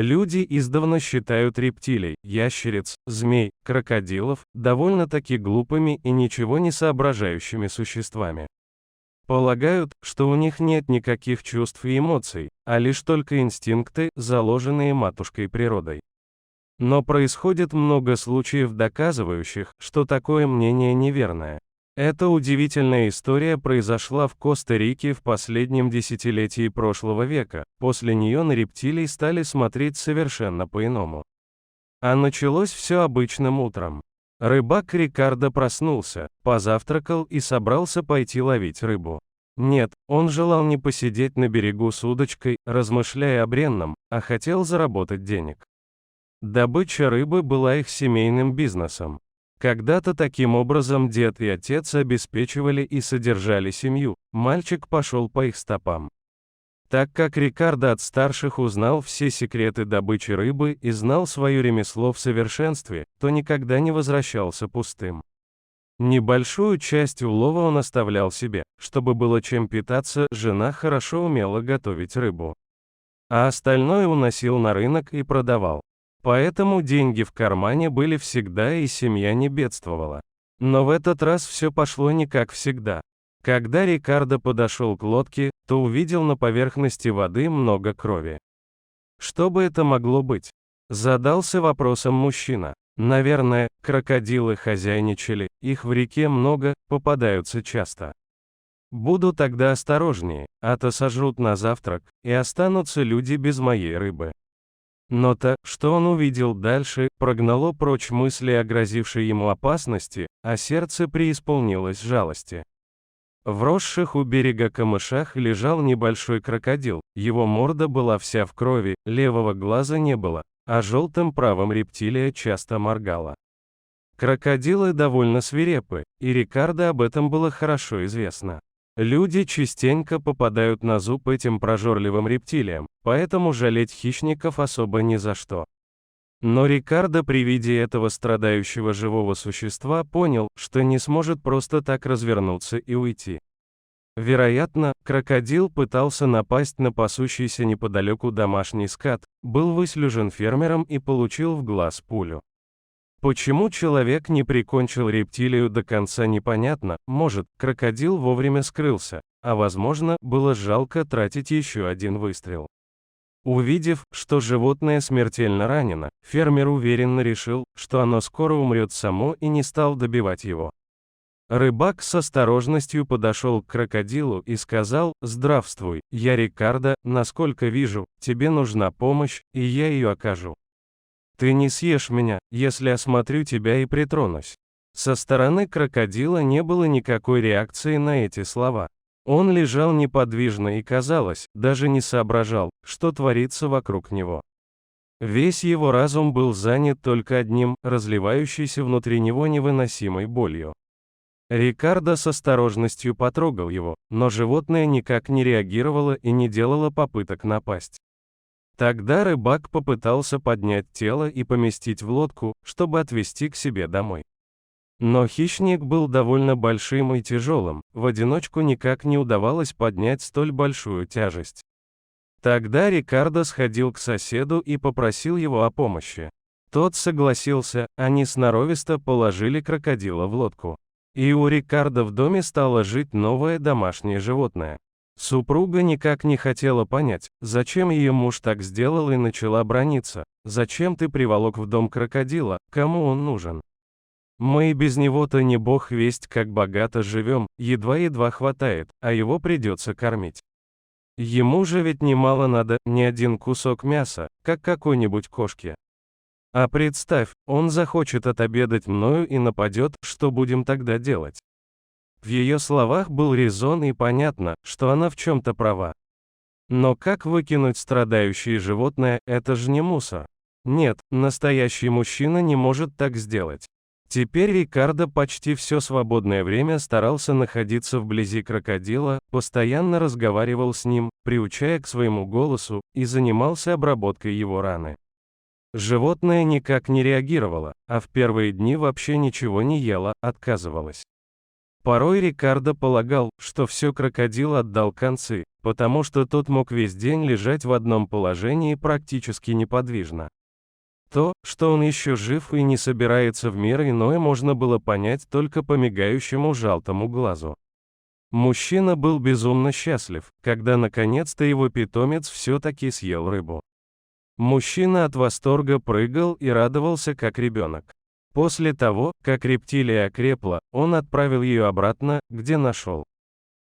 Люди издавна считают рептилий, ящериц, змей, крокодилов довольно-таки глупыми и ничего не соображающими существами. Полагают, что у них нет никаких чувств и эмоций, а лишь только инстинкты, заложенные матушкой природой. Но происходит много случаев, доказывающих, что такое мнение неверное. Эта удивительная история произошла в Коста-Рике в последнем десятилетии прошлого века, после нее на рептилий стали смотреть совершенно по-иному. А началось все обычным утром. Рыбак Рикардо проснулся, позавтракал и собрался пойти ловить рыбу. Нет, он желал не посидеть на берегу с удочкой, размышляя о бренном, а хотел заработать денег. Добыча рыбы была их семейным бизнесом. Когда-то таким образом дед и отец обеспечивали и содержали семью, мальчик пошел по их стопам. Так как Рикардо от старших узнал все секреты добычи рыбы и знал свое ремесло в совершенстве, то никогда не возвращался пустым. Небольшую часть улова он оставлял себе, чтобы было чем питаться, жена хорошо умела готовить рыбу. А остальное уносил на рынок и продавал. Поэтому деньги в кармане были всегда и семья не бедствовала. Но в этот раз все пошло не как всегда. Когда Рикардо подошел к лодке, то увидел на поверхности воды много крови. Что бы это могло быть? Задался вопросом мужчина. Наверное, крокодилы хозяйничали, их в реке много, попадаются часто. Буду тогда осторожнее, а то сожрут на завтрак, и останутся люди без моей рыбы. Но то, что он увидел дальше, прогнало прочь мысли о грозившей ему опасности, а сердце преисполнилось жалости. В росших у берега камышах лежал небольшой крокодил, его морда была вся в крови, левого глаза не было, а желтым правым рептилия часто моргала. Крокодилы довольно свирепы, и Рикардо об этом было хорошо известно. Люди частенько попадают на зуб этим прожорливым рептилиям, поэтому жалеть хищников особо ни за что. Но Рикардо при виде этого страдающего живого существа понял, что не сможет просто так развернуться и уйти. Вероятно, крокодил пытался напасть на пасущийся неподалеку домашний скот, был выслежен фермером и получил в глаз пулю. Почему человек не прикончил рептилию до конца, непонятно, может, крокодил вовремя скрылся, а возможно, было жалко тратить еще один выстрел. Увидев, что животное смертельно ранено, фермер уверенно решил, что оно скоро умрет само, и не стал добивать его. Рыбак с осторожностью подошел к крокодилу и сказал: «Здравствуй, я Рикардо, насколько вижу, тебе нужна помощь, и я ее окажу. Ты не съешь меня, если осмотрю тебя и притронусь». Со стороны крокодила не было никакой реакции на эти слова. Он лежал неподвижно и, казалось, даже не соображал, что творится вокруг него. Весь его разум был занят только одним, разливающейся внутри него невыносимой болью. Рикардо с осторожностью потрогал его, но животное никак не реагировало и не делало попыток напасть. Тогда рыбак попытался поднять тело и поместить в лодку, чтобы отвезти к себе домой. Но хищник был довольно большим и тяжелым, в одиночку никак не удавалось поднять столь большую тяжесть. Тогда Рикардо сходил к соседу и попросил его о помощи. Тот согласился, они сноровисто положили крокодила в лодку. И у Рикардо в доме стало жить новое домашнее животное. Супруга никак не хотела понять, зачем ее муж так сделал, и начала браниться. «Зачем ты приволок в дом крокодила, кому он нужен? Мы и без него-то не бог весть как богато живем, едва-едва хватает, а его придется кормить. Ему же ведь немало надо, не один кусок мяса, как какой-нибудь кошке. А представь, он захочет отобедать мною и нападет, что будем тогда делать?» В ее словах был резон, и понятно, что она в чем-то права. Но как выкинуть страдающее животное, это же не мусор. Нет, настоящий мужчина не может так сделать. Теперь Рикардо почти все свободное время старался находиться вблизи крокодила, постоянно разговаривал с ним, приучая к своему голосу, и занимался обработкой его раны. Животное никак не реагировало, а в первые дни вообще ничего не ело, отказывалось. Порой Рикардо полагал, что все крокодил отдал концы, потому что тот мог весь день лежать в одном положении практически неподвижно. То, что он еще жив и не собирается в мир иной, можно было понять только по мигающему желтому глазу. Мужчина был безумно счастлив, когда наконец-то его питомец все-таки съел рыбу. Мужчина от восторга прыгал и радовался как ребенок. После того, как рептилия окрепла, он отправил ее обратно, где нашел.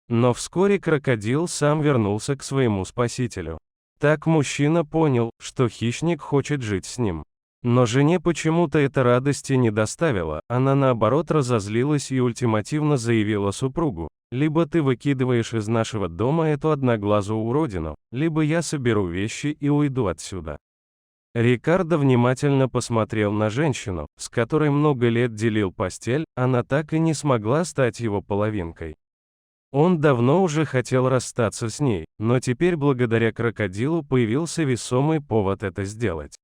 Но вскоре крокодил сам вернулся к своему спасителю. Так мужчина понял, что хищник хочет жить с ним. Но жене почему-то это радости не доставило, она наоборот разозлилась и ультимативно заявила супругу: «Либо ты выкидываешь из нашего дома эту одноглазую уродину, либо я соберу вещи и уйду отсюда». Рикардо внимательно посмотрел на женщину, с которой много лет делил постель, она так и не смогла стать его половинкой. Он давно уже хотел расстаться с ней, но теперь благодаря крокодилу появился весомый повод это сделать.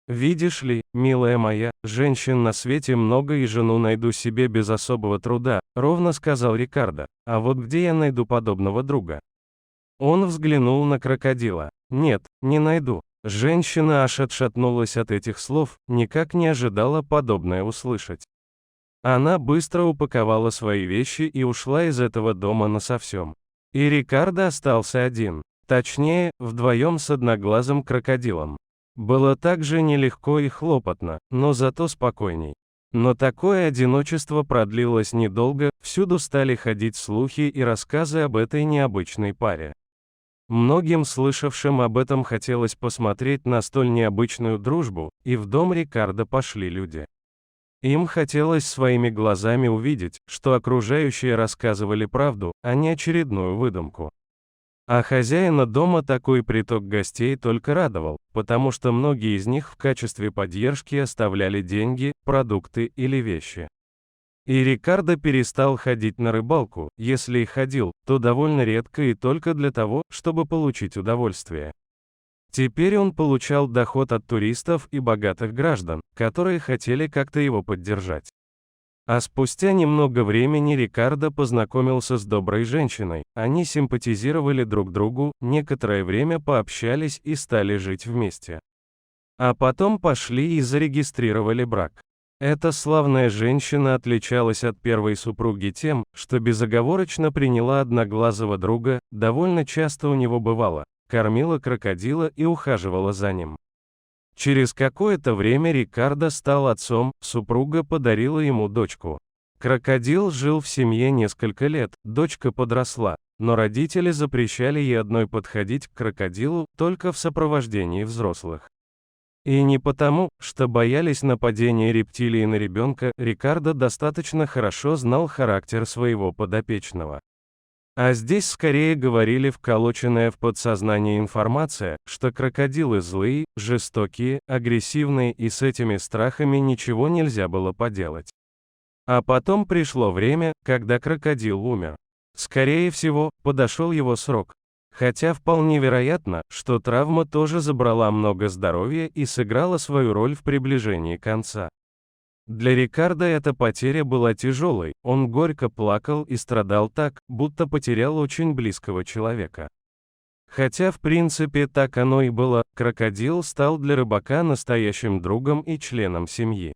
«Видишь ли, милая моя, женщин на свете много и жену найду себе без особого труда», — ровно сказал Рикардо. «А вот где я найду подобного друга?» Он взглянул на крокодила. «Нет, не найду». Женщина аж отшатнулась от этих слов, никак не ожидала подобное услышать. Она быстро упаковала свои вещи и ушла из этого дома насовсем. И Рикардо остался один. Точнее, вдвоем с одноглазым крокодилом. Было так же нелегко и хлопотно, но зато спокойней. Но такое одиночество продлилось недолго, всюду стали ходить слухи и рассказы об этой необычной паре. Многим слышавшим об этом хотелось посмотреть на столь необычную дружбу, и в дом Рикардо пошли люди. Им хотелось своими глазами увидеть, что окружающие рассказывали правду, а не очередную выдумку. А хозяина дома такой приток гостей только радовал, потому что многие из них в качестве поддержки оставляли деньги, продукты или вещи. И Рикардо перестал ходить на рыбалку, если и ходил, то довольно редко и только для того, чтобы получить удовольствие. Теперь он получал доход от туристов и богатых граждан, которые хотели как-то его поддержать. А спустя немного времени Рикардо познакомился с доброй женщиной, они симпатизировали друг другу, некоторое время пообщались и стали жить вместе. А потом пошли и зарегистрировали брак. Эта славная женщина отличалась от первой супруги тем, что безоговорочно приняла одноглазого друга, довольно часто у него бывало, кормила крокодила и ухаживала за ним. Через какое-то время Рикардо стал отцом, супруга подарила ему дочку. Крокодил жил в семье несколько лет, дочка подросла, но родители запрещали ей одной подходить к крокодилу, только в сопровождении взрослых. И не потому, что боялись нападения рептилии на ребенка, Рикардо достаточно хорошо знал характер своего подопечного. А здесь скорее говорили вколоченная в подсознание информация, что крокодилы злые, жестокие, агрессивные и с этими страхами ничего нельзя было поделать. А потом пришло время, когда крокодил умер. Скорее всего, подошел его срок. Хотя вполне вероятно, что травма тоже забрала много здоровья и сыграла свою роль в приближении конца. Для Рикардо эта потеря была тяжелой, он горько плакал и страдал так, будто потерял очень близкого человека. Хотя в принципе так оно и было, крокодил стал для рыбака настоящим другом и членом семьи.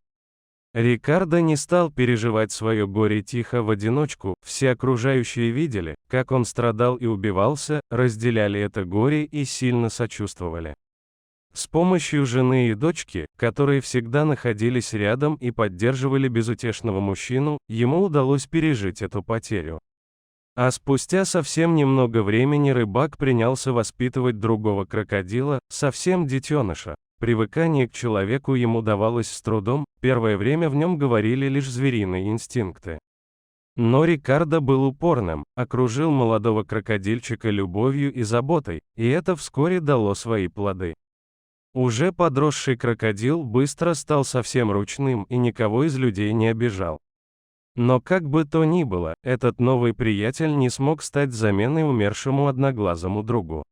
Рикардо не стал переживать свое горе тихо в одиночку, все окружающие видели, как он страдал и убивался, разделяли это горе и сильно сочувствовали. С помощью жены и дочки, которые всегда находились рядом и поддерживали безутешного мужчину, ему удалось пережить эту потерю. А спустя совсем немного времени рыбак принялся воспитывать другого крокодила, совсем детеныша. Привыкание к человеку ему давалось с трудом, первое время в нем говорили лишь звериные инстинкты. Но Рикардо был упорным, окружил молодого крокодильчика любовью и заботой, и это вскоре дало свои плоды. Уже подросший крокодил быстро стал совсем ручным и никого из людей не обижал. Но как бы то ни было, этот новый приятель не смог стать заменой умершему одноглазому другу.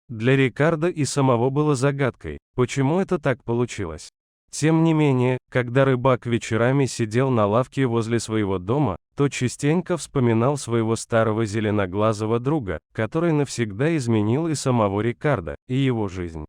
Для Рикардо и самого было загадкой, почему это так получилось. Тем не менее, когда рыбак вечерами сидел на лавке возле своего дома, то частенько вспоминал своего старого зеленоглазого друга, который навсегда изменил и самого Рикардо, и его жизнь.